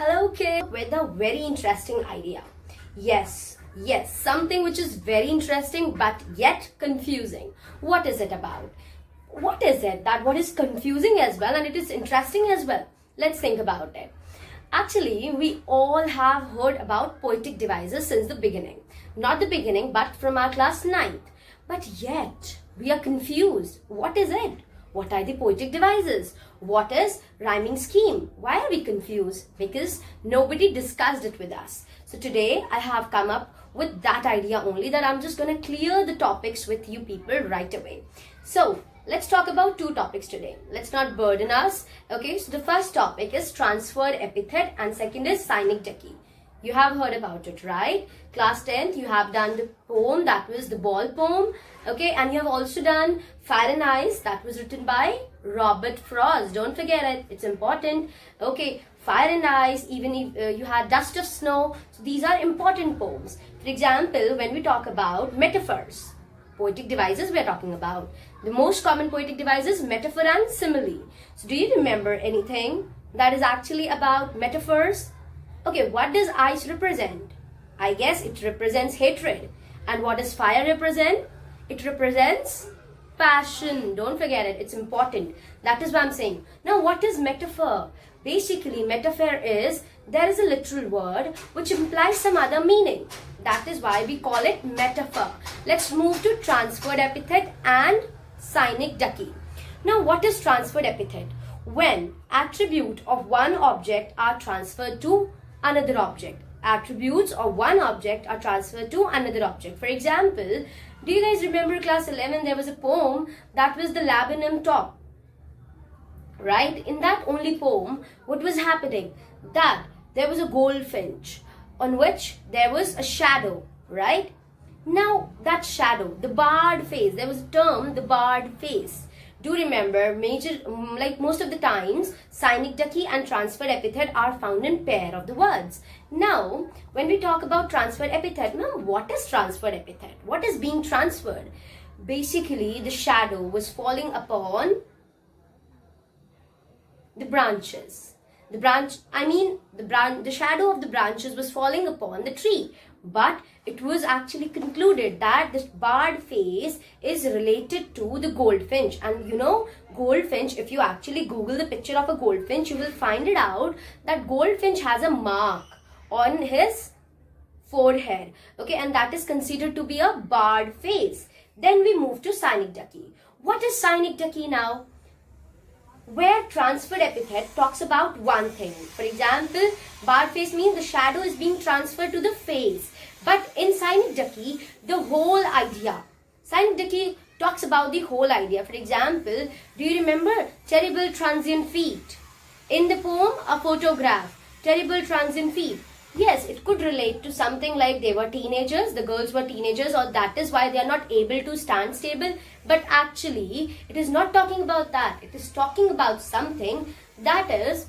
Hello kids, with a very interesting idea. Yes, something which is very interesting but yet confusing. What is it about? What is it that what is confusing as well and it is interesting as well? Let's think about it. Actually, we all have heard about poetic devices since the beginning. Not the beginning, but from our class 9th. But yet, we are confused. What is it? What are the poetic devices? What is rhyming scheme? Why are we confused? Because nobody discussed it with us. So today I have come up with that idea only, that I'm just going to clear the topics with you people right away. So let's talk about two topics today. Let's not burden us. Okay, so the first topic is transferred epithet and second is synecdoche. You have heard about it, right? Class 10th, you have done the poem, that was the ball poem. Okay, and you have also done Fire and Ice, that was written by Robert Frost. Don't forget it, it's important. Okay, Fire and Ice, even if you had Dust of Snow. So these are important poems. For example, when we talk about metaphors, poetic devices we are talking about. The most common poetic devices, metaphor and simile. So do you remember anything that is actually about metaphors? Okay, what does ice represent? I guess it represents hatred. And what does fire represent? It represents passion. Don't forget it, it's important. That is what I'm saying. Now, what is metaphor? Basically, metaphor is, there is a literal word which implies some other meaning. That is why we call it metaphor. Let's move to transferred epithet and synecdoche. Now, what is transferred epithet? When attribute of one object are transferred to another object. Attributes of one object are transferred to another object. For example, do you guys remember class 11, there was a poem that was the Laburnum Top, right? In that only poem, what was happening? That there was a goldfinch on which there was a shadow, right? Now that shadow, the barred face, there was a term, the barred face. Do remember, most of the times, synecdoche and transferred epithet are found in pair of the words. Now, when we talk about transferred epithet, now what is transferred epithet? What is being transferred? Basically, the shadow was falling upon the branches. The shadow of the branches was falling upon the tree. But it was actually concluded that this barred face is related to the goldfinch. And you know, goldfinch, if you actually Google the picture of a goldfinch, you will find it out that goldfinch has a mark on his forehead. Okay, and that is considered to be a barred face. Then we move to synecdoche. What is synecdoche now? Where transferred epithet talks about one thing. For example, barred face means the shadow is being transferred to the face. But in synecdoche, the whole idea. Synecdoche talks about the whole idea. For example, do you remember terrible transient feet? In the poem, a photograph, terrible transient feet. Yes, it could relate to something like they were teenagers, the girls were teenagers, or that is why they are not able to stand stable. But actually, it is not talking about that. It is talking about something that is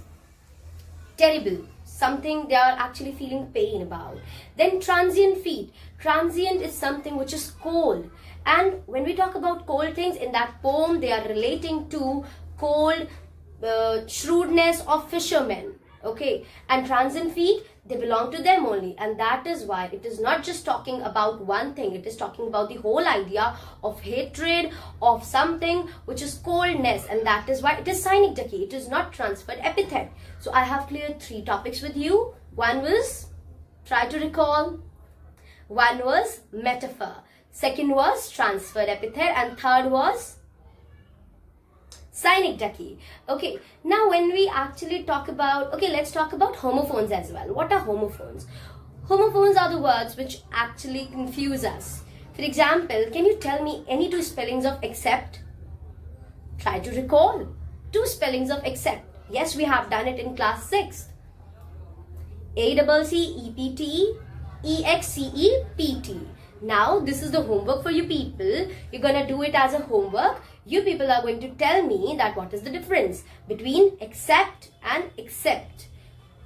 terrible, something they are actually feeling pain about. Then transient feet. Transient is something which is cold. And when we talk about cold things, in that poem, they are relating to cold shrewdness of fishermen. Okay, and transient feet, they belong to them only, and that is why it is not just talking about one thing. It is talking about the whole idea of hatred, of something which is coldness, and that is why it is synecdoche. It is not transferred epithet. So I have cleared three topics with you. One was, try to recall, one was metaphor, second was transferred epithet, and third was synecdoche. Okay, now when we actually talk about, let's talk about homophones as well. What are homophones? Homophones are the words which actually confuse us. For example, can you tell me any two spellings of except? Try to recall. Two spellings of except. Yes, we have done it in class 6th. A-double-C-E-P-T-E, E-X-C-E-P-T. Now, this is the homework for you people. You're going to do it as a homework. You people are going to tell me that what is the difference between accept and accept.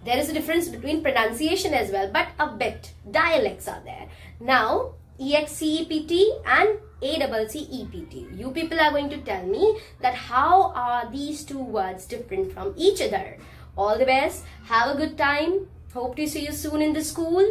There is a difference between pronunciation as well, but a bit. Dialects are there. Now, E-X-C-E-P-T and A-double-C-E-P-T. You people are going to tell me that how are these two words different from each other. All the best. Have a good time. Hope to see you soon in the school.